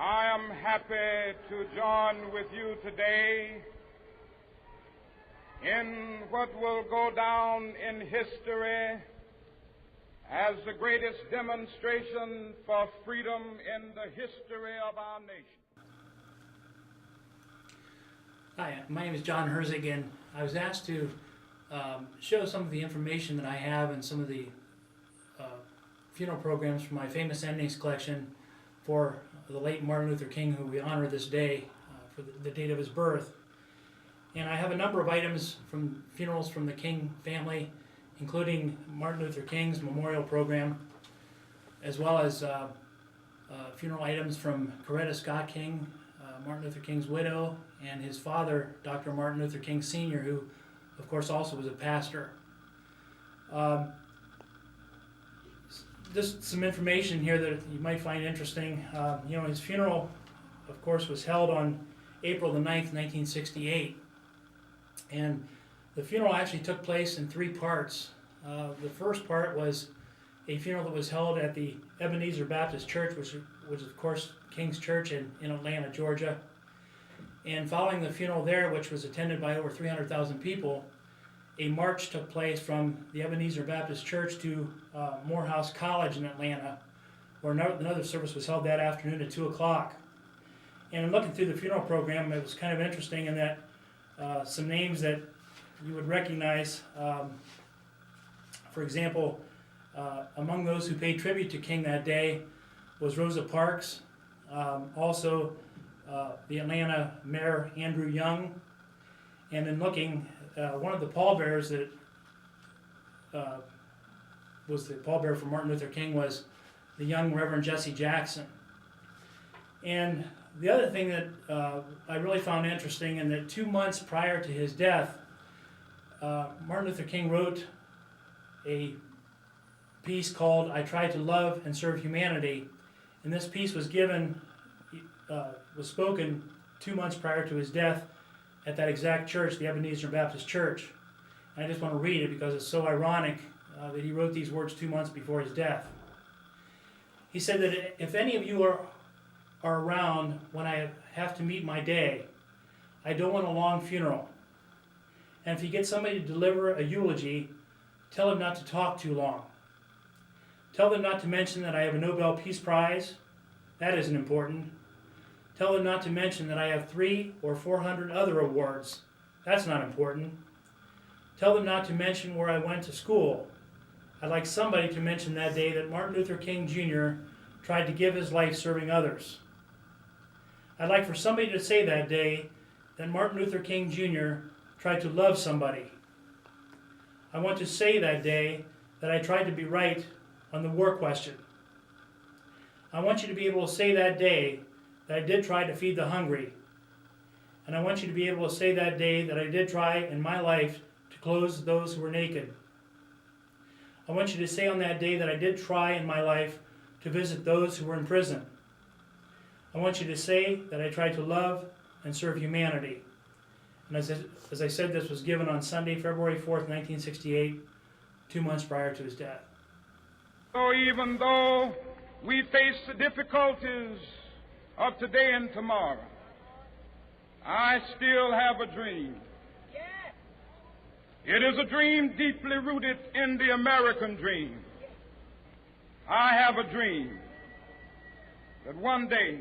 I am happy to join with you today in what will go down in history as the greatest demonstration for freedom in the history of our nation. Hi, my name is Toland Herzig, and I was asked to show some of the information that I have and some of the funeral programs from my famous endings collection for the late Martin Luther King, who we honor this day for the date of his birth. And I have a number of items from funerals from the King family, including Martin Luther King's memorial program, as well as funeral items from Coretta Scott King, Martin Luther King's widow, and his father, Dr. Martin Luther King Sr., who, of course, also was a pastor. Just some information here that you might find interesting. His funeral, of course, was held on April the 9th, 1968. And the funeral actually took place in three parts. The first part was a funeral that was held at the Ebenezer Baptist Church, which was, of course, King's Church in Atlanta, Georgia. And following the funeral there, which was attended by over 300,000 people, a march took place from the Ebenezer Baptist Church to Morehouse College in Atlanta, where another service was held that afternoon at 2 o'clock. And in looking through the funeral program, it was kind of interesting in that some names that you would recognize, for example, among those who paid tribute to King that day was Rosa Parks, also the Atlanta Mayor Andrew Young, and in looking, one of the pallbearers that was the pallbearer for Martin Luther King was the young Reverend Jesse Jackson. And the other thing that I really found interesting, and that 2 months prior to his death, Martin Luther King wrote a piece called "I Tried to Love and Serve Humanity," and this piece was spoken 2 months prior to his death at that exact church, the Ebenezer Baptist Church. And I just want to read it because it's so ironic that he wrote these words 2 months before his death. He said that if any of you are around when I have to meet my day, I don't want a long funeral. And if you get somebody to deliver a eulogy, tell them not to talk too long. Tell them not to mention that I have a Nobel Peace Prize. That isn't important. Tell them not to mention that I have 300 or 400 other awards. That's not important. Tell them not to mention where I went to school. I'd like somebody to mention that day that Martin Luther King Jr. tried to give his life serving others. I'd like for somebody to say that day that Martin Luther King Jr. tried to love somebody. I want to say that day that I tried to be right on the war question. I want you to be able to say that day that I did try to feed the hungry. And I want you to be able to say that day that I did try in my life to clothe those who were naked. I want you to say on that day that I did try in my life to visit those who were in prison. I want you to say that I tried to love and serve humanity. And as I said, this was given on Sunday, February 4th, 1968, 2 months prior to his death. So even though we face the difficulties of today and tomorrow, I still have a dream. It is a dream deeply rooted in the American dream. I have a dream that one day